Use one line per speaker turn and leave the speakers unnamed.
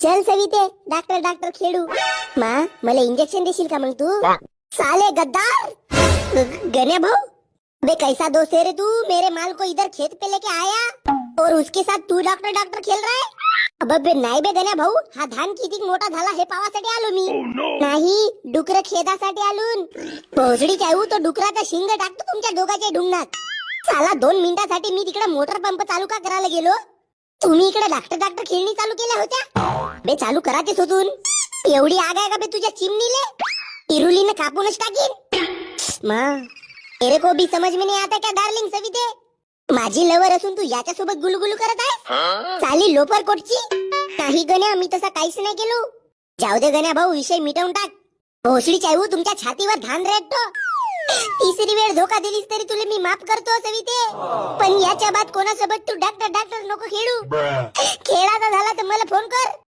चल सविते, doctor doctor खेळू. माँ मला इंजेक्शन देशील का मग तू? साले गद्दार. गण्या भाऊ, बे कैसा दोस्त है रे तू? मेरे माल को इधर खेत पे लेके आया और उसके साथ तू डॉक्टर डॉक्टर खेळ राय. अबे नाही बे गण्या भाऊ, हा धान किती मोठा झाला हे पावासाठी आलो मी. नाही, डुकर खेदासाठी आलून. भोसडी चाहू तो डुकराचा शिंग टाकतो तुमच्या दोघांच्या ढुंगणात. साला 2 मिनिटासाठी मी तिकडे मोटर पंप चालू का करायला गेलो? तुम्ही इकडे डॉक्टर डॉक्टर खेळणी चालू केल्या होत्या. बे चालू करायचीच होतून. एवढी आग आहे का बे तुझ्या चिमणीले? इरुलीने कापूनच टाकीन. माँ तेरे को भी समझ में नहीं आता क्या डार्लिंग सविते? माझी लवर असून तू याच्यासोबत गुलगुलू करत आहे? चाली लोपर कोटची. नाही गण्या, मी तसा काहीच नाही केलो. जाऊ दे गण्या भाऊ, विषय मिटवून टाक. भोसडी चाहू तुमच्या छातीवर धान रेटतो. तिसरी वेळ धोका दिलीस तरी तुला मी माफ करतो सविते. पण याच्या बाद कोणासोबत तू डॉक्टर डॉक्टर नको खेळू. खेळाचा झाला तर मला फोन कर.